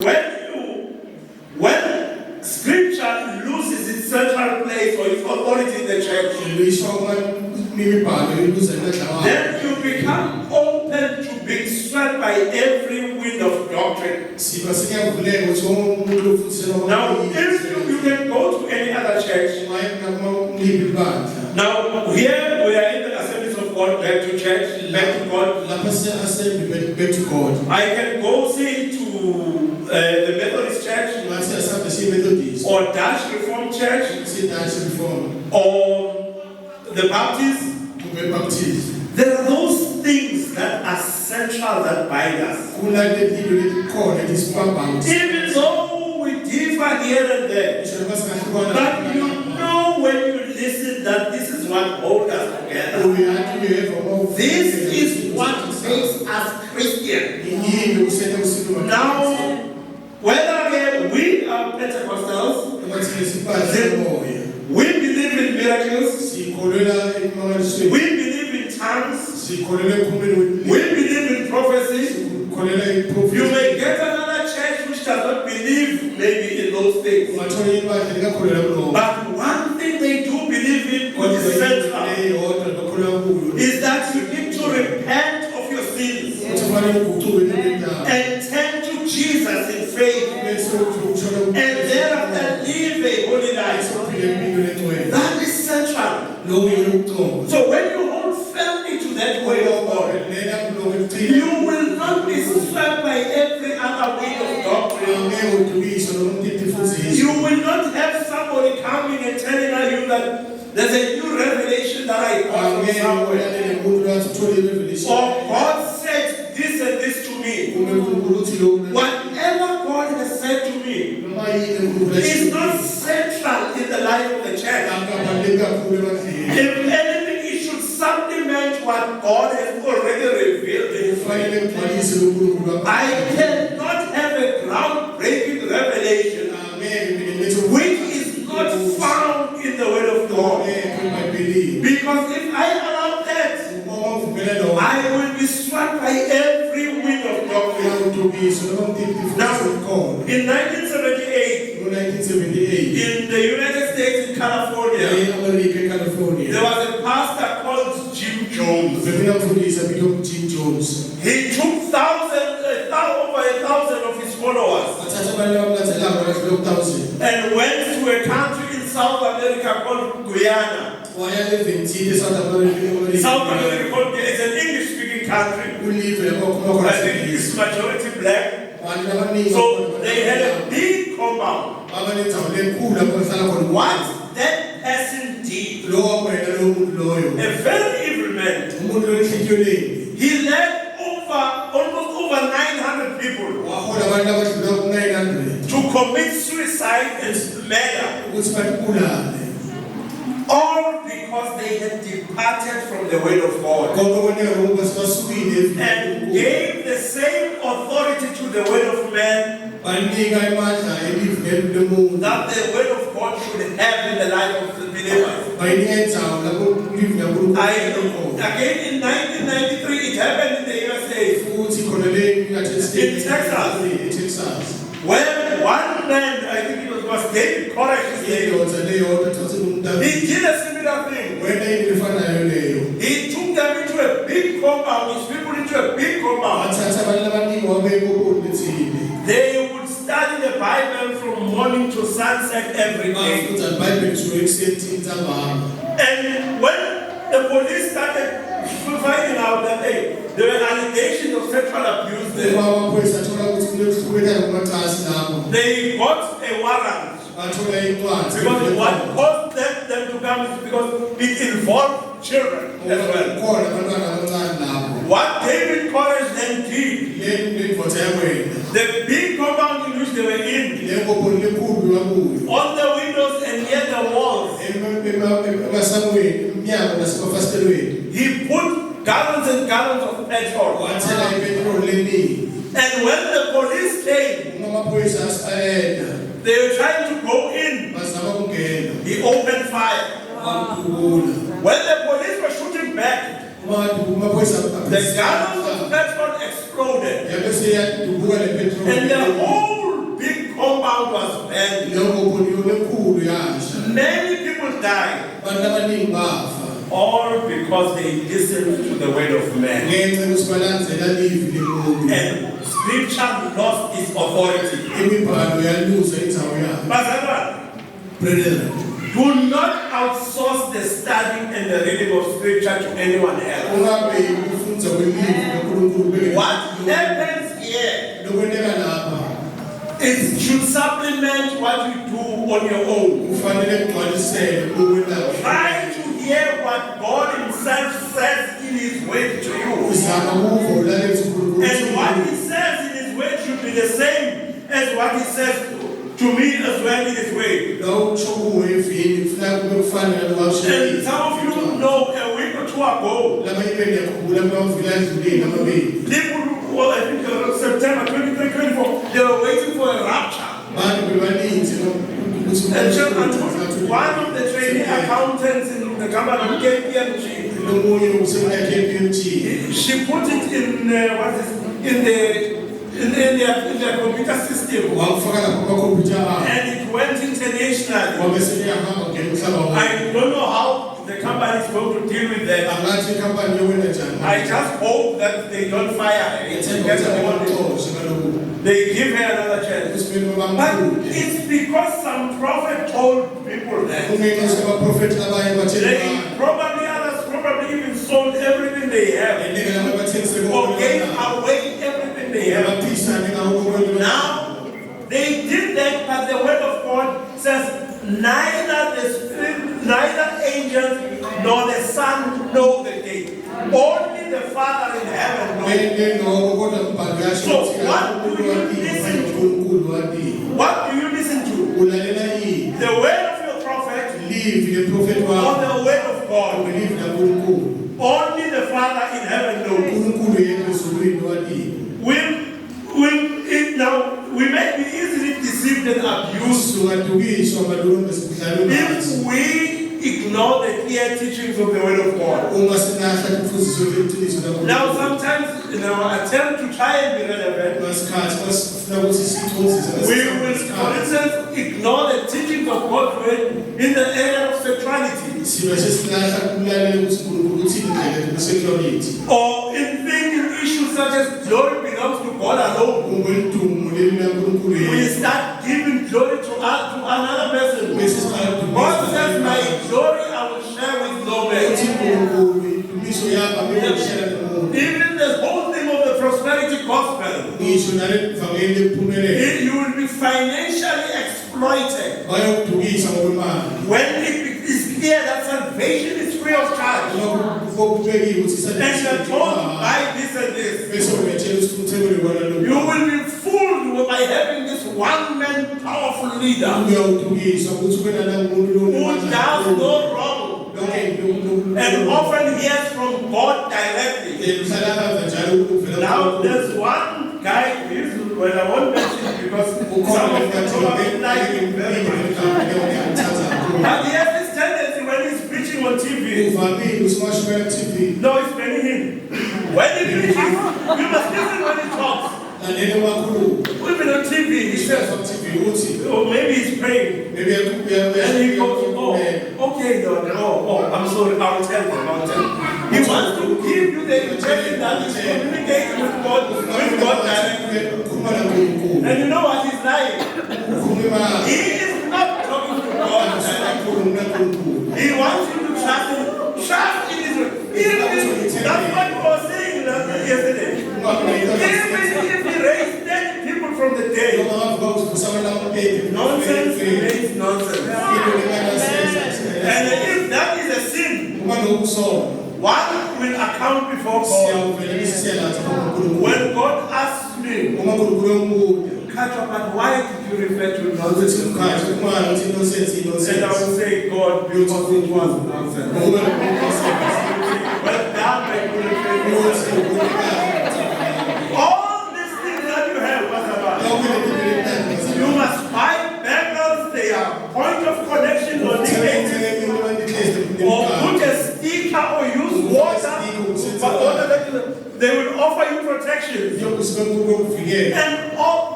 When scripture loses its central place or its authority in the church, then you become open to being swept by every wind of doctrine. Now, if you can go to any other church, now here we are in the Assemblies of God, back to church, back to God. I can go say to the Methodist Church, or Dutch Reformed Church, or the Baptist. There are those things that are central that bind us. Even though we differ here and there, but you know when you listen that this is what holds us together. This is what makes us Christian. Now, whether again we are Pentecostals, we believe in miracles, we believe in tongues, we believe in prophecy. You may get another church which does not believe maybe in those things. But one thing they do believe in, what is central, is that you need to repent of your sins and turn to Jesus in faith, and thereafter live a holy life. That is central. So when you hold firmly to that way of God, you will not be swept by every other way of doctrine. You will not have somebody coming and telling you that there's a new revelation that I got from somewhere, or God said this and this to me. Whatever God has said to me is not central in the life of the church. If anything, it should supplement what God has already revealed in His word. I cannot have a groundbreaking revelation which is not found in the Word of God. Because if I allow that, I will be struck by every wind of doctrine. Now, in 1978, in the United States, in California, there was a pastor called Jim Jones. He took over 1,000 of his followers and went to a country in South America called Guyana. South America is an English-speaking country. I think it's majority black. So they had a big compound. What that person did, a very evil man, he led almost over 900 people to commit suicide and murder. All because they had departed from the word of God and gave the same authority to the word of man that the word of God should have in the life of the believers. Again in 1993, it happened in the USA, in Texas, where one man, I think it was David Koresh, he did a similar thing. He took them into a big compound, his people into a big compound. They would study the Bible from morning to sunset every day. And when the police started finding out that there were allegations of sexual abuse there, they got a warrant. Because what caused them to come is because it involved children as well. What David Koresh then did, the big compound in which they were in, on the windows and near the walls, he put gallons and gallons of petrol. And when the police came, they were trying to go in. He opened fire. When the police were shooting back, the gallons of petrol exploded. And the whole amount was bad. Many people died. All because they listened to the word of man. And scripture lost its authority. Do not outsource the study and the reading of scripture to anyone else. What happens here should supplement what you do on your own. Try to hear what God Himself says in His word to you. And what He says in His word should be the same as what He says to me as well in His way. And some of you know a week or two ago, people, well, I think September 2024, they were waiting for a rapture. And one of the trainee accountants in the company of KPMG, she put it in their computer system, and it went internationally. I don't know how the company is going to deal with that. I just hope that they don't fire her. They give her another chance. But it's because some prophet told people that. Others probably even sold everything they have, or gave away everything they have. Now, they did that, but the word of God says, neither the Spirit, neither angels nor the Son know the day. Only the Father in heaven knows. So what do you listen to? What do you listen to? The word of your prophet, or the word of God? Only the Father in heaven knows. Now, we may be easily deceived and abused if we ignore the clear teachings of the Word of God. Now, sometimes in our attempt to try and be relevant, we will, for instance, ignore the teachings of God's Word in the area of sexuality. Or in thinking issues such as glory belongs to God alone. We start giving glory to another person. God says, my glory I will share with no man. Even the whole thing of the prosperity gospel, you will be financially exploited when it is clear that salvation is free of charge. And you're told to buy this and this. You will be fooled by having this one-man powerful leader who does no wrong and often hears from God directly. Now there's one guy, well, I won't mention it because some of you probably like him very much. But he has this tendency when he's preaching on TV. No, it's penning him. When he preaches, you must listen when he talks. Even on TV, he says, oh, maybe he's praying. And he goes, oh, okay, Lord, I'm sorry, I'll tell them. He wants to give you the impression that he's communicating with God directly. And you know what he's lying? He is not talking to God directly. He wants you to trust him. Trust in his word. That's what we were saying yesterday. Even if he raised 10 people from the dead, nonsense remains nonsense. And if that is a sin, one will account before God. When God asks me, but why did you refer to nonsense? And I will say, God, because it was nonsense. Well done, my good friend. All these things that you have, what's about? You must buy bangles, they are point of connection or negative. Or put a sticker or use water. But they will offer you protection. And all